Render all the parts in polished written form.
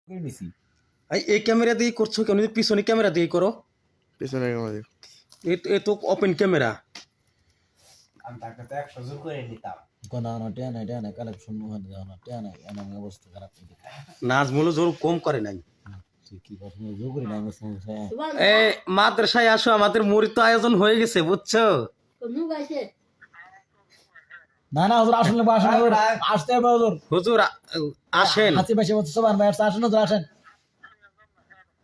নিছি এই ক্যামেরা দিয়ে করছো কেন? পিছনে ক্যামেরা দিয়ে করো। পিছনে ক্যামেরা দিয়ে এ তো ওপেন ক্যামেরা। আমি তাকে তো 100 জোর করে নিতাম কোন না টেনা কালেকশন ওখানে যাও না টেনা এমন অবস্থা খারাপ হয়ে নাজমুল জোর কম করে নাই। তুই কি কথা জোর করে নাই এ মাদ্রাসায় আসো, আমাদের মুড়ি তো আয়োজন হয়ে গেছে বুঝছো। না না হুজুর আসলে আসলে আসতে হবে হুজুর হুজুর আসেন। হাসি পাশে বলতে সবার ভাই আসেন হুজুর আসেন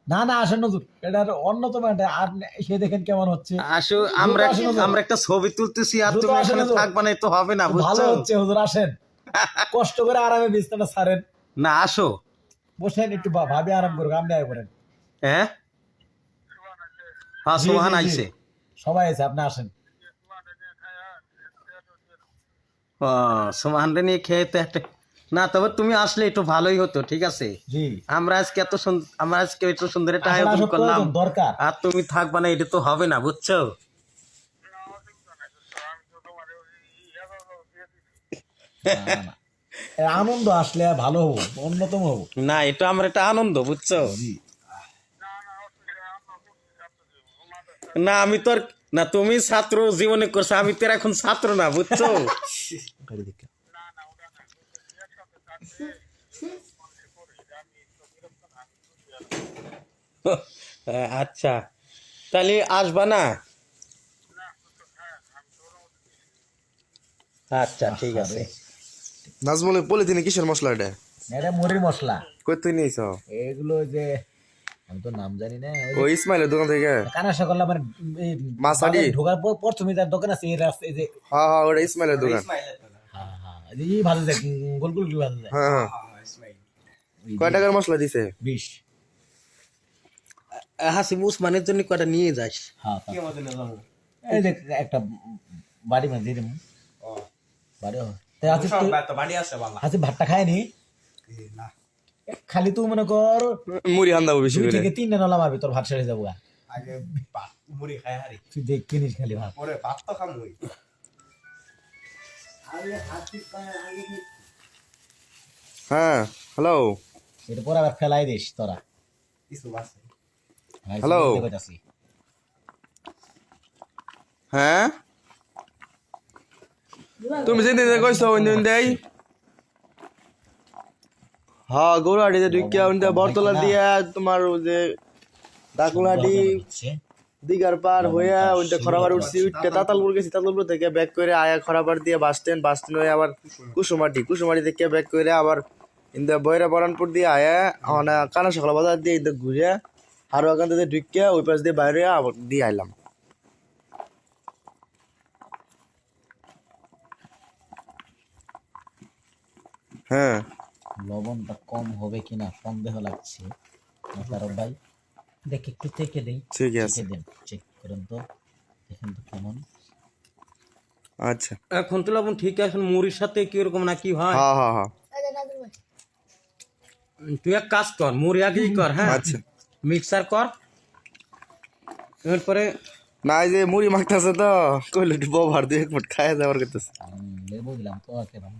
না না আসেন হুজুর এটা অন্যতম এটা আর সে দেখেন কেমন হচ্ছে আসো, আমরা একটা ছবি তুলতেছি আর দ্রুত তুমি আসেন এখানে হুজুর। থাকবা না, তো হবে না ভালো বুঝছো। হচ্ছে হুজুর আসেন কষ্ট করে আরামে বিছানা ছাড়েন না আসো। বসেন একটু ভাবে আরাম করুন আপনি আয় করেন হ্যাঁ হ্যাঁ, জি, সোহান জি, জি। আইছে। সবাই আছে আপনি আসেন সোহান রে নিয়ে খেয়ে তো একটা না, তবে তুমি আসলে একটু ভালোই হতো। ঠিক আছে, জি আমরা আজকে আমরা আজকে এত সুন্দর একটা আসলে আয়োজন আসলে করলাম প্রয়োজন, দরকার আর তুমি থাকবা না, এটা তো হবে না বুঝছো। না, না। এ আনন্দ আসলে ভালো হবো অন্যতম হবো না, এটা আমার একটা আনন্দ বুঝছো। জি না আমি তো না, তুমি ছাত্র জীবনে করছো, আমি তো আর এখন ছাত্র না বুঝছো। আচ্ছা, তাহলে আসবা না? আচ্ছা ঠিক আছে। নাজমুলের পলিথিনে কিসের মশলা এটা? এটা মুড়ির মশলা কই তুই নিয়েছ? এগুলো যে আমি তো নাম জানি না ও ইসমাইলের দোকান থেকে? কানাশা করলাম মানে এই মাসাডি? বাজারে ঢোকার পর প্রথমে তার দোকান আছে এই রাস্তা এই যে হ্যাঁ হ্যাঁ, ওটা ইসমাইলের দোকান। হ্যাঁ হ্যাঁ এই যে ভাজা যায় গোল গোল করে ভাজা যায় হ্যাঁ হ্যাঁ। ওই কয় টাকার মশলা দিছে? 20 হাসিব উসমানের জন্য কয়টা নিয়ে যাস। হ্যাঁ এই যে একটা বাড়ি মাঝে দিয়ে দেবো বাড়ি তাই আছে আছে ভাতটা খায়নি খালি তুই মনে কর মুড়ি হান্দাবো বেশি 2 করে। থেকে 3 নালা মারবি তোর ভাত শেষ হয়ে যাবো গা। আগে মুড়ি খাই হারি তুই দেখ কিনিস খালি ভাত পরে ভাত তো খামুই হ্যাঁ হ্যালো এটা পরে আবার ফেলাই দিস তোরা কিছু আছে হ্যালো। কইতাছি হ্যাঁ তুমি যেদিন কইছো ওই দিন দেই। হ্যাঁ গৌরাহাটিতে ঢুকিয়া ওই বরতলা দিয়া তোমার ওই যে ডাকুলাহাটি দিঘার পার হইয়া ওইটা খরাবার উঠছি উঠতে তাতালপুর গেছি, তাতালপুর থেকে ব্যাক করে আয়া খরাবার দিয়ে বাস স্ট্যান্ড হয়ে আবার কুসুমাটি থেকে ব্যাক করে আবার ইন্দা বৈরা বরানপুর দিয়ে আয়া মানে কানা সকাল বাজার দিয়ে ইন্দা ঘুরে আরো ওখান থেকে ঢুকিয়া ওই পাশ দিয়ে বাইরে আবার দিয়ে আইলাম। হ্যাঁ লবণটা কম হবে কিনা সন্দেহ লাগছে মোশারফ ভাই দেখ একটু চেকে দেই ঠিক আছে। দেন চেক করেন তো দেখেন তো কেমন আচ্ছা এখন তো লবণ ঠিক আছে, এখন মুড়ির সাথে কি রকম না কি হয়। হ্যাঁ হ্যাঁ হ্যাঁ তুই এক কাজ কর, মুড়ি আগেই কর। হ্যাঁ আচ্ছা। মিক্সার কর, এরপরে না এই যে মুড়ি মাখতেছে তো কইলে একটু বভার দিয়ে এক মুঠ খাইয়া যাওয়ার করতেছে। লেবু দিলাম তো আছে ভাই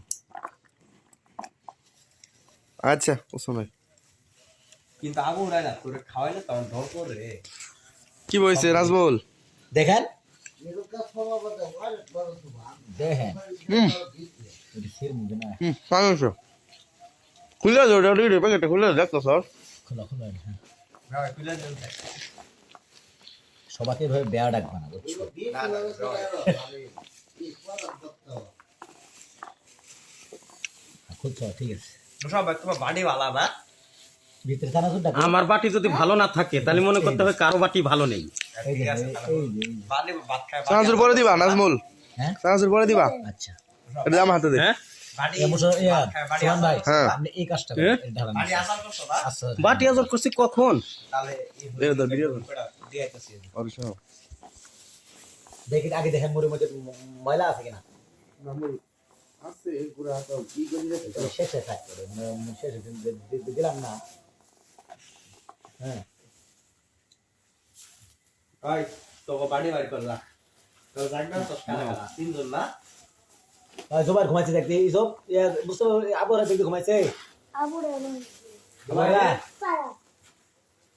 আচ্ছা ওসব ভাই কিন্তু আগুন রায় না তোরে খাওয়াইলে তখন ঢল করে কি বলছে নাজমুল? দেখেন দেখেন সির মুখে না সাংস খুলে দাও ওটা রে প্যাকেটটা খুলে দেখতো স্যার। খোলা খোলা হ্যাঁ না খুলে দেন সবাইকে এভাবে বেয়া ডাকবা না বুঝছো খুলছ ঠিক আছে সব তোমার বাড়ি ভালো না ভিতরে চানাচুর ডাক আমার বাটি যদি ভালো না থাকে তাহলে মনে করতে হবে কারো বাটি ভালো নেই। এই যে এই যে বাড়ি ভাত খায় সাংসুর পরে দিবা নাজমুল? হ্যাঁ সাংসুর পরে দিবা? আচ্ছা এটা আমার হাতে দে। হ্যাঁ বাড়ি সোহান ভাই হ্যাঁ। আপনি এই কাজটা হ্যাঁ? করেন ঢালান বাড়ি আসার করছো না আচ্ছা বাটি আজর করছি কখন? তাহলে এই দাও ভিডিও দিয়ে আইতাছি অবশ্য দেখি আগে দেখেন মুড়ির মধ্যে ময়লা আছে কিনা আছে পুরো তো কি করি রে শেষে থাকবে শেষে দিলাম না হ্যাঁ ভাই তোকে বাড়ি বাড়ি করলা তো জানবা তো কারা তিনজন না জোবার ঘুমাইছে দেখতে এইসব বুঝতে আবার দেখতে ঘুমাইছে দুবাইরা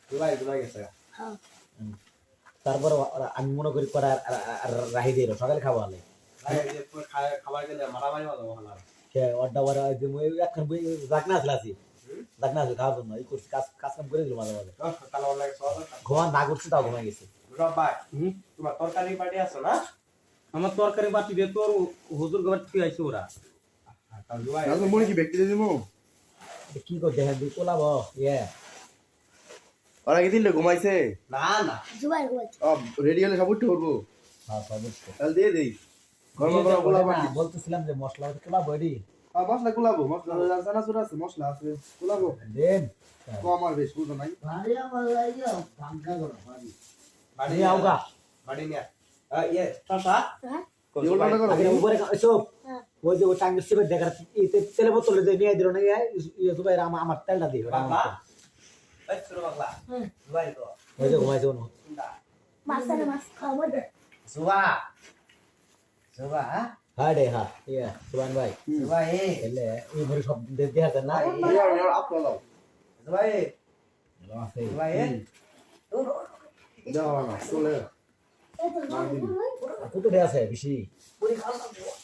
দুবাই গেছে তারপরে আমি মনে করি করা রাহি দিয়ে সকালে খাবো হলে খাবার গেলে মারামারি হলো ওখানে অড্ডা বাড়া এখন জাগনা আসলে আছি জাগনা আসলে খাওয়ার জন্য এই করছি কাজ কাজ কাম করে দিল মাঝে মাঝে কালো লাগে সব ঘুমান না করছি তাও ঘুমাই গেছে রবাই তোমার তরকারি পার্টি আছে না আমার তরকারি বাটি দিয়ে তোর হুজুর ঘর থেকে আইছে ওরা দুবাই না তো মনে কি ব্যক্তি দিমু কি করে দেখেন তুই কোলাবো ইয়ে ওরা কি দিলে ঘুমাইছে না না রেডি হলে সব উঠতে করবো হ্যাঁ সব বুঝতে তাহলে দিয়ে দেই গরম গরম গোলাপ বলতেছিলাম যে মশলা কোলাবো এডি মশলা গুলাবো মশলা জানা চুরা আছে মশলা আছে গুলাবো দেন কম আর বেশ বুঝো নাই বাড়ি নিয়ে আউগা বাড়ি নিয়ে ইয়ে চাচা এগুলো না করো আগে উপরে এসব ওই যে ও টাঙ্গের সিবে দেখার তেলে বোতলে যে নিয়ে দিল না ইয়ে দুবাই আমার তেলটা দিও বাবা এই ছোট বাবা দুবাই তো ওই যে ঘুমাইছে অনু সুবা সুবা হ্যাঁ রে হ্যাঁ ইয়ে সুবান ভাই সুবা এলে এই ভরে সব দেখাতে না আপনারা সুবা আছে সুবা দাও না চলে কত দে আছে বেশি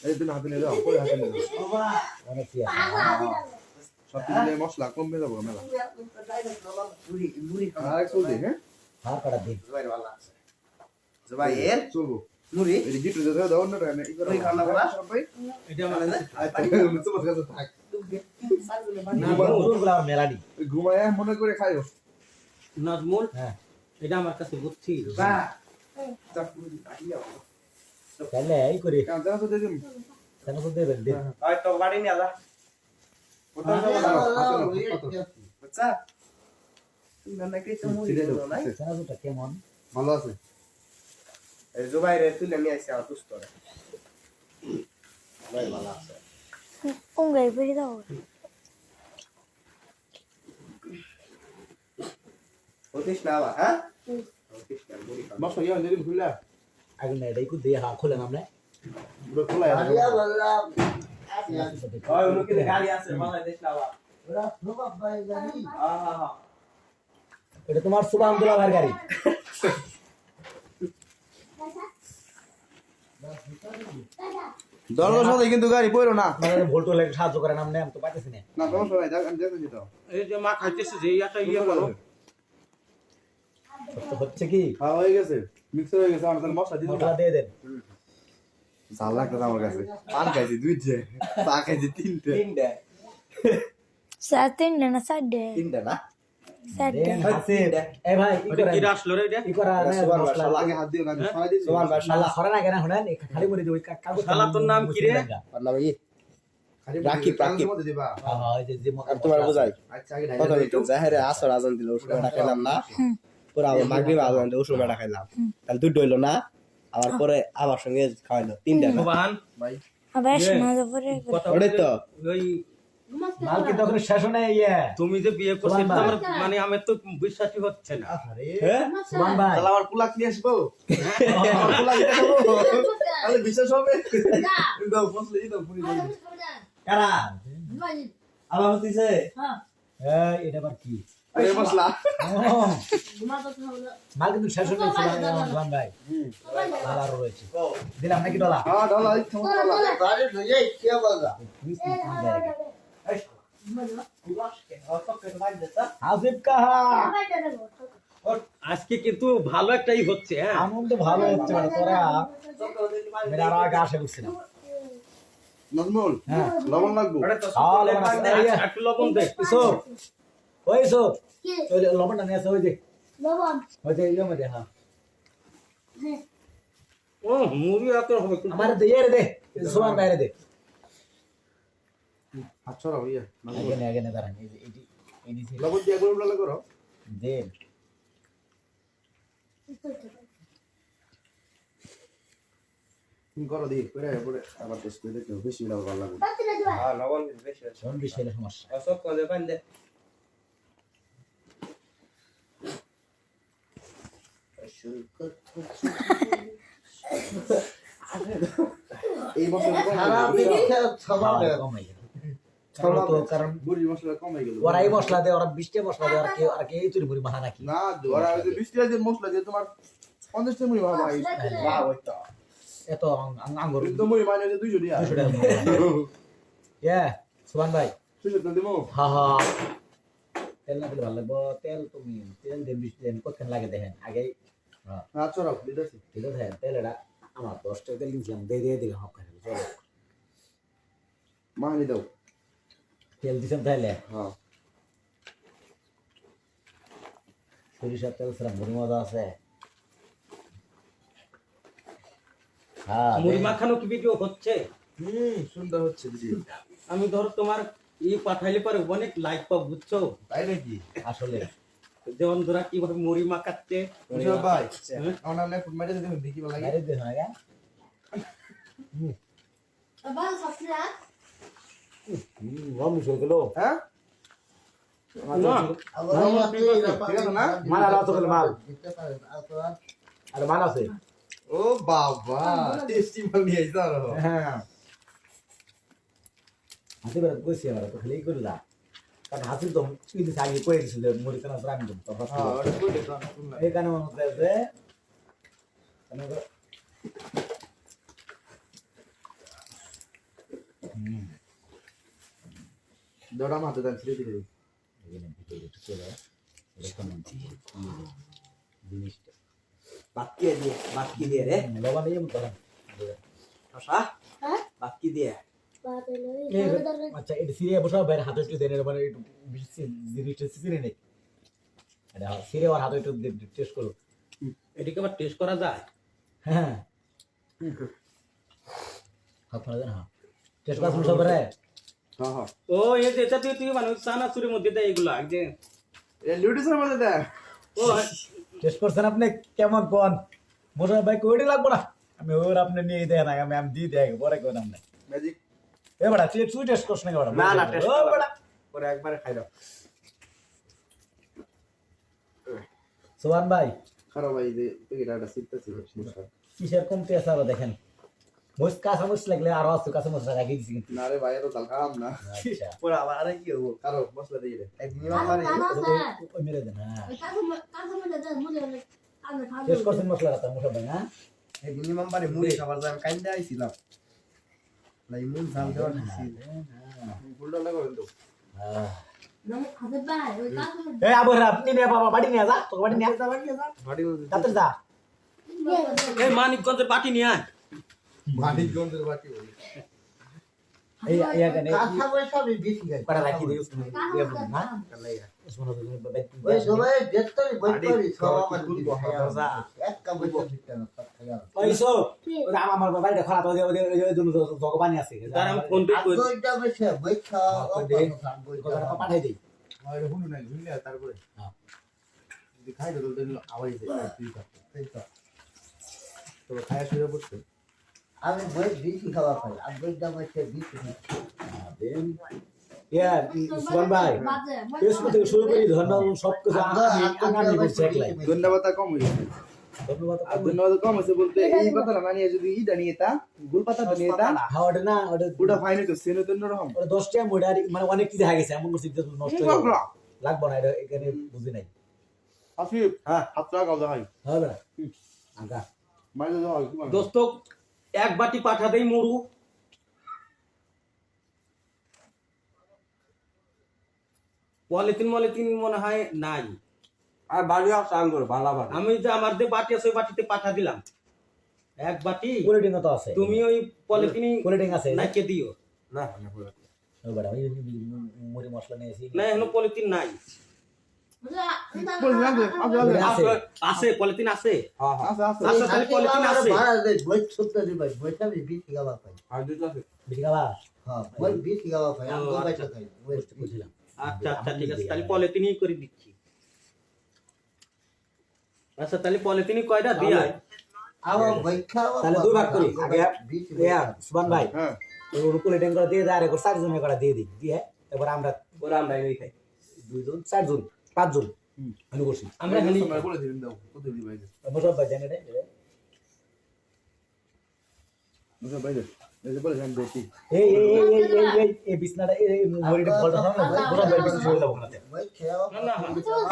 এই দিন হাতে নিয়ে যাও পরে হাতে নিয়ে যাও অনেক কি আছে সব দিলে মশলা কমবে যাবো মেলা আর এক চলবে হ্যাঁ হার কাটা দিন সুবাই ভালো আছে সুবা এর চলবো মুড়ি এই গিটু দাও দাও না রে এই করে খানা বাবা সবাই এটা মানে না তোমার কাছে থাক গুলো আর মেলাডি ঘুমায় মনে করে খাইও নাজমুল হ্যাঁ এটা আমার কাছে বুঝছি বা তাহলে এই করি কাজ জানা তো দিদিম কেন তো দেবেন দিন ওই তো বাড়ি নিয়ে যা কোথাও যাবো বুঝছা না নাকি তো মুড়ি দিলো নাই চেনাজুটা কেমন ভালো আছে এই জুবাইরে তুলে নিয়ে আইছে আমার দুষ্ট রে জুবাই ভালো আছে হতিস না আবার হ্যাঁ হতিস না মুড়ি খাও মশলা ইয়া দিদিম খুলে আগে না এটাই দিয়ে হা খুলে নামলে পুরো খোলা ওই উনকি গাড়ি আছে বাংলাদেশ না আবার হ্যাঁ এটা তোমার সুবান দুলাভাইয়ের গাড়ি দরকার সাথে কিন্তু গাড়ি পড়ো না মানে ভোল্টো লাগে সাহায্য করে নামনে আমি তো পাইতেছি না না সমস্যা নাই আমি দেখতে যেতে এই যে মা খাইতেছে যে একটা ইয়ে করো তো হচ্ছে কি হ্যাঁ হয়ে গেছে মিক্সার হয়ে গেছে আমার তাহলে মশলা দিতে মশলা দিয়ে দেন জাল লাগতেছে আমার কাছে পান খাইছি দুইটে চা খাইছি তিনটে তিনটা না দেন হাসিব এই ভাই কি ওটা করেন কি আসলো রে এটা কি করা সুবান মশলা মশলা লাগে হাত দিও না আমি ছড়াই দিছি সুবান ভাই শালা করে না কেন শুনেন খালি মরে দিই কাগজ শালা তোর নাম কি রে? না ভাই রাকিব রাকিব মধ্যে দিবা হ্যাঁ এই যে আমি তোমার বুঝাই আচ্ছা আগে কত মিনিট জাহেরে আসর আজান দিল ওষুধ মেটা খাইলাম না পরে আবার মাগরিব আজান দিল ওষুধ মেটা খাইলাম তাহলে দুটো হইলো না আবার পরে আমার সঙ্গে খাওয়াইলো তিনটা না বাহান ভাই কথা ওটাই তো ওই মাল কিন্তু ওখানে শেষ হয় না ইয়ে তুমি যে বিয়ে করছো সুবান ভাই। আমার মানে আমার তো বিশ্বাসই হচ্ছে না হ্যাঁ সুবান ভাই তাহলে আমার পুলাক নিয়ে আসবো আমার পুলাক নিয়ে আসবো তাহলে বিশ্বাস হবে দাও মশলা দাও পুরি দাও কারা আবার হতিছে এই এটা আবার কি আরে মশলা ও, মাল কিন্তু শেষ হয় না সুবান ভাই ভালো আরো রয়েছে দিলাম নাকি ডলা হ্যাঁ ডালা ইচ্ছা মতো ডালা হাসিব কাহা আজকে কিন্তু ভালো একটাই হচ্ছে হ্যাঁ আনন্দ ভালো হচ্ছে মানে তোরা মেরা আগে আশা করছি না নাজমুল হ্যাঁ লবণ লাগবো খাওয়া লবণ আছে এই যে, একটু লবণ দে ইসো ওই ইসো ওই লবণটা নিয়ে আসো ওই যে ওই যে ইয়ে মধ্যে হ্যাঁ ও মুড়ি এত হবে কিন্তু আমার দে ইয়ে রে দে সুবান বাইরে দে হাত ছড়াও ইয়ে আগে না দাঁড়ান এই যে এটি এই নিচে লবণ দিয়ে গরম লালা করো দেন করো দি করে পরে আবার টেস্ট করে দেখো বেশি লাভ ভালো লাগবে হ্যাঁ লবণ বেশি আছে শোন বেশি হলে সমস্যা সব করে পান দে এই মশলা খারাপ কম হয়ে গেল তাহলে তো কারণ বুড়ি মশলা কমে গেল ওরাই মশলা দেয়, ওরা 20টা মশলা দেয়, আর কে তৈরি মুড়ি মাখা নাকি? না ওরা ওই যে 20 টাকা মশলা দিয়ে তোমার 50 টাকা মুড়ি বাবা লাভ হইতো এত আঙ্গুর তো মুড়ি মানে 200 টাকা 200 টাকা ইয়া সুবান ভাই, 200 টাকা দিমু হা তেল না দিলে ভালো লাগবো। তেল তুমি তেল দেন 20 দেন কতক্ষণ লাগে দেখেন আগে। হ্যাঁ আচ্ছা রাখ দিতেছি ঠিক আছে, তেল এটা আমার 10 টাকা তেল কিনছিলাম, দিয়ে দিলাম হাফ করে। চলো মানি দাও তেল দিছেন তাহলে হ্যাঁ সরিষার তেল ছাড়া মুড়ি মজা আছে। হ্যাঁ মুড়ি মাখানো কি ভিডিও হচ্ছে? সুন্দর হচ্ছে দিদি আমি ধরো তোমার পাঠাইলে পরে অনেক লাইক পাবো, বুঝছো? তাই নাকি আসলে যেমন ধরা কিভাবে মুড়ি মাখাচ্ছে। বুঝছো ভাই হ্যাঁ? আমার না ফুট মাইরে দেখুন দেখি ভালো লাগে বাইরে দেখো না গা। রম মিশে গেল। হ্যাঁ না, ঠিক আছে না মাল আর তো মাল আর মাল আছে। ও বাবা টেস্টি মাল নিয়ে আইছো আর হ্যাঁ হাসি বেড়া কইছি আমরা তো খালি করে দা, কারণ হাসি তো কিন্তু আগে কই দিছিল মুড়ি কেন প্রাণ দিন তো হ্যাঁ ওটা কই দেখো না শুনলা এই কারণে মনে হচ্ছে যে কেন গো দড়া মাতে দেন ছিড়ে দিলে এখানে ভিতরে একটু চলে এরকম জিনিসটা বাকি দিয়ে রে লবণ দিয়ে মতো আশা বাকি দিয়ে আচ্ছা এটা সিরিয়া বসা বাইরে হাতে একটু দেন, মানে একটু জিনিসটা সিরিয়ে নেই এটা সিরিয়া আর হাতে একটু টেস্ট করো। এটাকে আবার টেস্ট করা যায়? হ্যাঁ হাত ফেলে দেন। হ্যাঁ টেস্ট করা শুরু করে। হ্যাঁ হ্যাঁ ও এই যে এটা তুই মানে চানাচুরের মধ্যে দেয় এগুলা, এই যে এ লিউডিসের মধ্যে দে ও টেস্ট করছেন আপনি কেমন কোন? মোশারফ ভাই কোডি লাগবো না, আমি ওর আপনি নিয়ে দেন আগে, আমি দিয়ে দেই পরে কোন আপনি ম্যাজিক এ বড়া তুই টেস্ট করছ না বড়া? না না টেস্ট ও বড়া করে একবারে খাই দাও সুবান ভাই খারাপ ভাই যে এটা সিটতেছি মুশা কিসের কমতি আছে আরো দেখেন। মোস কাঁচা মরিচ লাগলে আরো আছে, কাঁচা মরিচ রাখি দিছি কিন্তু। না রে ভাই এত দাল খাম না আচ্ছা পরে আবার আরে কি হবো কারো মশলা দিয়ে দে এক মিনিট মানে ওই মেরে দেন। হ্যাঁ টেস্ট করছেন মশলা রাতা মোশারফ ভাই? হ্যাঁ এক মিনিমাম মানে মুড়ি খাবার যায় আমি কাইন্দা আইছিলাম লাই মুন জাল দেওয়া দিছি ফুলটা লাগাবেন তো হ্যাঁ এই আবু রা আপনি নে বাবা বাড়ি নিয়ে যা, তোকে বাড়ি নিয়ে যা, বাড়ি তাতে যা। এই মানিকগঞ্জের বাটি নিয়ে আয়। মানিকগঞ্জের বাটি বলি এই ইয়াকে নে পাড়া রাখি দিও ইয়া বল না উসমান ভাই ওই সবাই দেখতরি বাড়ি বইতরি সব আমার খুলবো যা এক কাম করতে না ওইসো ওই আমার বাড়িটা খারাপ হয়ে ওই দুটো জগবানি আছে তার আমি ফোন পে করি। আজটা বসে বই খাওয়া কথাটা পাঠাই দেই। আর হুনু নাই হুনলে তারপরে হ্যাঁ যদি খাই তো দিন আওয়াজ দেয় তুই তো তো খায় শুয়ে বসে আমি বই বেশি খাওয়া খাই আর বইটা বসে বেশি দেন ইয়া উসমান ভাই ফেসবুক থেকে শুরু করি ধন্যবাদ সব কিছু আমি বলছি একলাই ধন্যবাদ কম হয়েছে ধন্যবাদ। আর ধন্যবাদ কম হয়েছে বলতে এই কথাটা মানিয়ে যদি ইটা নিয়ে তা গুল পাতা নিয়ে তা হ্যাঁ ওটা না ওটা ফাইনে তো সেনো তো রকম ওটা 10 টাকা মোড়া মানে অনেক কিছু হয়ে গেছে, এমন করছি যে নষ্ট হয়ে যাবে। লাগবে না এটা এখানে বুঝি নাই। আসিফ হ্যাঁ হাত লাগা ভাই হবে না আগা মাইলে যাও কি মানে দোস্ত এক বাটি পাঠা দেই মুড়ু। পলিথিন মনে হয় নাই। আর বাড়ি আসা আঙ্গুর ভালো ভালো আমি যে আমার যে বাটি আছে ওই বাটিতে পাঠা দিলাম এক বাটি। কোয়ালিটি তো আছে, তুমি ওই পলিথিন কোয়ালিটি আছে নাইকে দিও। না ও বড় আমি মুড়ি মশলা নিয়েছি না এখন পলিথিন নাই। আছে আছে পলিথিন আছে। হ্যাঁ আছে আছে আচ্ছা তাহলে পলিথিন আছে। ভাড়া দে বই সত্তর দিবাই বইটা আমি বেশি খাওয়া খাই আর দুটো আছে বেশি খাবা হ্যাঁ বই বেশি খাওয়া খাই আমি তো বাইটা খাই বুঝলাম। আচ্ছা আচ্ছা ঠিক আছে তাহলে পলিথিনই করে দিচ্ছি। আচ্ছা তাহলে পলিথিনই কয়টা দিয়া আমার বই খাওয়া তাহলে দুই ভাগ করি আগে ইয়া সুবান ভাই হ্যাঁ ওই কোয়ালিটি করে দিয়ে দাঁড়ে করে 4 জনের করে দিয়ে দিই দিয়ে এবার আমরা ওরা আমরা এই খাই। 2 জন 4 জন 5 জন আমি করছি আমরা খালি তোমরা বলে দিন দাও কত দিবি ভাই মোশারফ ভাই জানেন রে মুসা ভাই এই বিছনাটা এই মরিটা বলটা না গোটা বের করে চলে যাবো না ওই খেয়াল